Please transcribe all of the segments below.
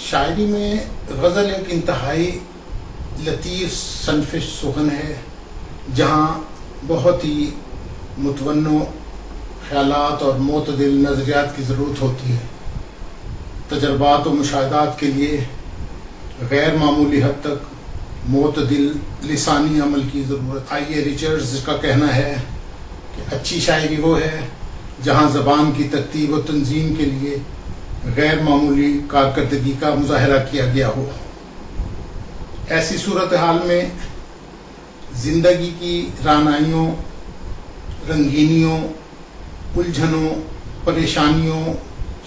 شاعری میں غزل ایک انتہائی لطیف صنف سخن ہے جہاں بہت ہی متنوع خیالات اور معتدل نظریات کی ضرورت ہوتی ہے. تجربات و مشاہدات کے لیے غیر معمولی حد تک معتدل لسانی عمل کی ضرورت. آئیے ریچرڈز کا کہنا ہے کہ اچھی شاعری وہ ہے جہاں زبان کی ترتیب و تنظیم کے لیے غیر معمولی کارکردگی کا مظاہرہ کیا گیا ہو. ایسی صورتحال میں زندگی کی رعنائیوں، رنگینیوں، الجھنوں، پریشانیوں،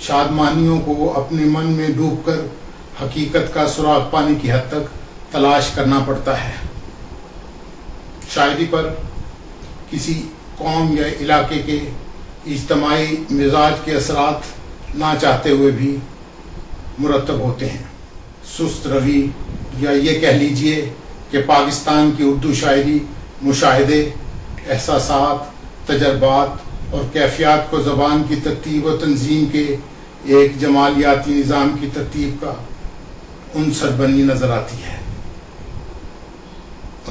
شادمانیوں کو اپنے من میں ڈوب کر حقیقت کا سراغ پانے کی حد تک تلاش کرنا پڑتا ہے. شاعری پر کسی قوم یا علاقے کے اجتماعی مزاج کے اثرات نہ چاہتے ہوئے بھی مرتب ہوتے ہیں. سست روی یا یہ کہہ لیجئے کہ پاکستان کی اردو شاعری مشاہدے، احساسات، تجربات اور کیفیات کو زبان کی ترتیب و تنظیم کے ایک جمالیاتی نظام کی ترتیب کا عنصر بنی نظر آتی ہے.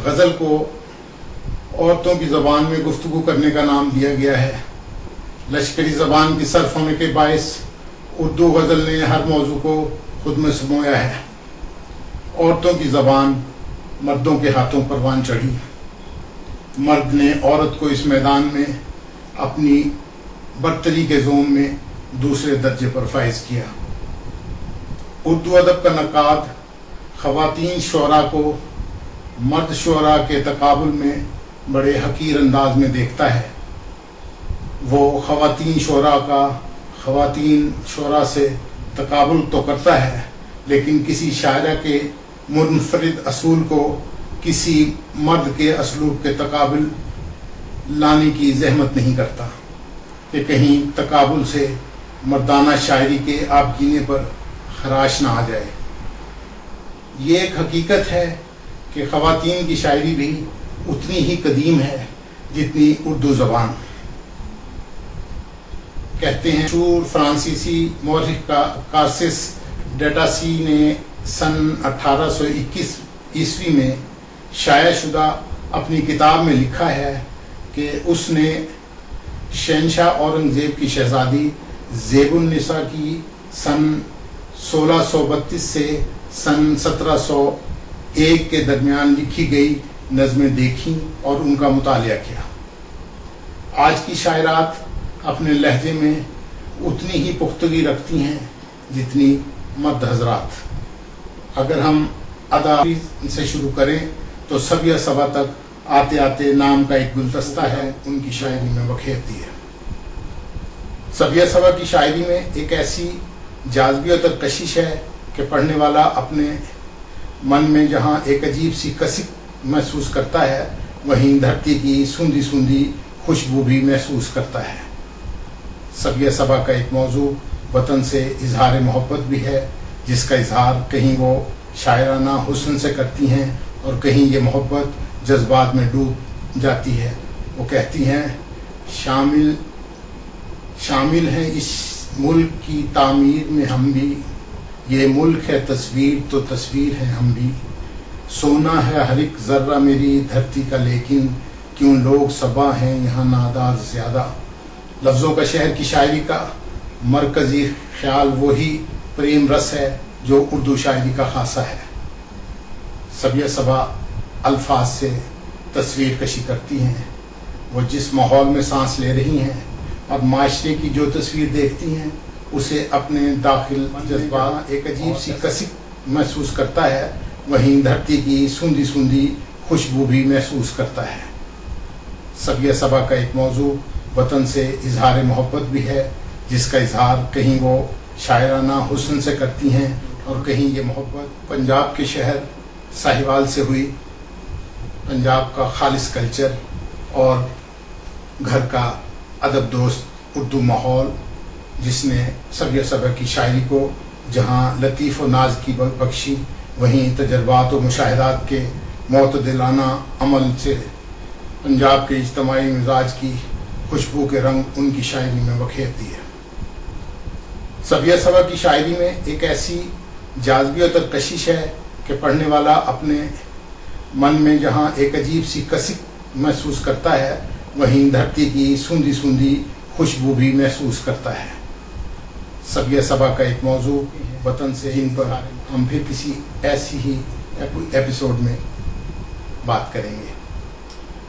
غزل کو عورتوں کی زبان میں گفتگو کرنے کا نام دیا گیا ہے. لشکری زبان کی صرف ہونے کے باعث اردو غزل نے ہر موضوع کو خود میں سمویا ہے. عورتوں کی زبان مردوں کے ہاتھوں پروان چڑھی. مرد نے عورت کو اس میدان میں اپنی برتری کے زوم میں دوسرے درجے پر فائز کیا. اردو ادب کا نقاد خواتین شعراء کو مرد شعراء کے تقابل میں بڑے حقیر انداز میں دیکھتا ہے. وہ خواتین شعراء کا خواتین شعراء سے تقابل تو کرتا ہے لیکن کسی شاعرہ کے منفرد اصول کو کسی مرد کے اسلوب کے تقابل لانے کی زحمت نہیں کرتا کہ کہیں تقابل سے مردانہ شاعری کے آبگینے پر خراش نہ آ جائے. یہ ایک حقیقت ہے کہ خواتین کی شاعری بھی اتنی ہی قدیم ہے جتنی اردو زبان. کہتے ہیں مشہور فرانسیسی مورخ کارسس ڈیٹاسی نے سن 1821 عیسوی میں شائع شدہ اپنی کتاب میں لکھا ہے کہ اس نے شہنشاہ اورنگزیب کی شہزادی زیب النساء کی سن 1632 سے سن 1701 کے درمیان لکھی گئی نظمیں دیکھیں اور ان کا مطالعہ کیا. آج کی شاعرات اپنے لہجے میں اتنی ہی پختگی رکھتی ہیں جتنی مرد حضرات. اگر ہم ادا سے شروع کریں تو سبیہ صبا تک آتے آتے نام کا ایک گلدستہ ہے ان کی شاعری میں بکھیرتی ہے. سبیہ صبا کی شاعری میں ایک ایسی جاذبیت اور کشش ہے کہ پڑھنے والا اپنے من میں جہاں ایک عجیب سی کسک محسوس کرتا ہے وہیں دھرتی کی سوندھی سوندھی خوشبو بھی محسوس کرتا ہے. سبیہ صبا کا ایک موضوع وطن سے اظہار محبت بھی ہے جس کا اظہار کہیں وہ شاعرانہ حسن سے کرتی ہیں اور کہیں یہ محبت جذبات میں ڈوب جاتی ہے. وہ کہتی ہیں شامل ہیں اس ملک کی تعمیر میں ہم بھی، یہ ملک ہے تصویر تو تصویر ہے ہم بھی، سونا ہے ہر ایک ذرہ میری دھرتی کا لیکن کیوں لوگ صبا ہیں یہاں نادار زیادہ. لفظوں کا شہر کی شاعری کا مرکزی خیال وہی پریم رس ہے جو اردو شاعری کا خاصہ ہے. سبیہ صبا الفاظ سے تصویر کشی کرتی ہیں. وہ جس ماحول میں سانس لے رہی ہیں اور معاشرے کی جو تصویر دیکھتی ہیں اسے اپنے داخل جذبات ایک عجیب سی کسک محسوس کرتا ہے وہیں دھرتی کی سوندھی سوندھی خوشبو بھی محسوس کرتا ہے. سبیہ صبا کا ایک موضوع وطن سے اظہار محبت بھی ہے جس کا اظہار کہیں وہ شاعرانہ حسن سے کرتی ہیں اور کہیں یہ محبت پنجاب کے شہر ساہیوال سے ہوئی. پنجاب کا خالص کلچر اور گھر کا ادب دوست اردو ماحول جس نے سبیہ صبا کی شاعری کو جہاں لطیف و ناز کی بخشی وہیں تجربات و مشاہدات کے معتدلانہ عمل سے پنجاب کے اجتماعی مزاج کی خوشبو کے رنگ ان کی شاعری میں بکھیرتی ہے. سبیہ صبا کی شاعری میں ایک ایسی جاذبیت اور کشش ہے کہ پڑھنے والا اپنے من میں جہاں ایک عجیب سی کسک محسوس کرتا ہے وہیں دھرتی کی سوندھی سوندھی خوشبو بھی محسوس کرتا ہے۔ سبیہ صبا کا ایک موضوع وطن سے، جن پر ہم پھر کسی ایسی ہی ایپیسوڈ میں بات کریں گے۔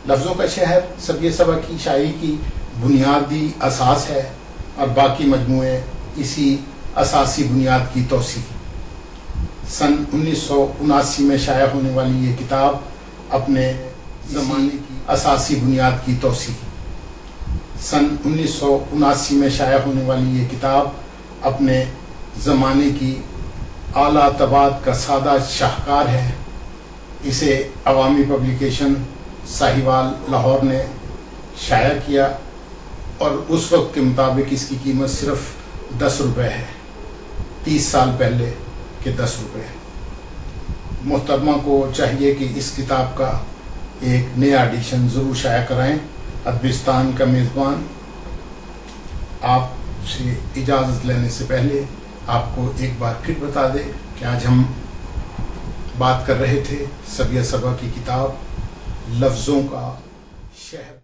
لفظوں کا شہر سبیہ صبا کی شاعری کی بنیادی اساس ہے اور باقی مجموعے اسی اساسی بنیاد کی توسیع۔ سن 1979 میں شائع ہونے والی یہ کتاب اپنے زمانے کی اساسی بنیاد کی توسیع۔ سن 1979 میں شائع ہونے والی یہ کتاب اپنے زمانے کی اعلیٰ طباعت کا سادہ شاہکار ہے۔ اسے عوامی پبلیکیشن ساہیوال لاہور نے شائع کیا اور اس وقت کے مطابق اس کی قیمت صرف 10 روپے ہے، 30 سال پہلے کے 10 روپے۔ محترمہ کو چاہیے کہ اس کتاب کا ایک نیا ایڈیشن ضرور شائع کرائیں۔ ادبستان کا میزبان آپ سے اجازت لینے سے پہلے آپ کو ایک بار پھر بتا دے کہ آج ہم بات کر رہے تھے سبیہ صبا کی کتاب لفظوں کا شہر۔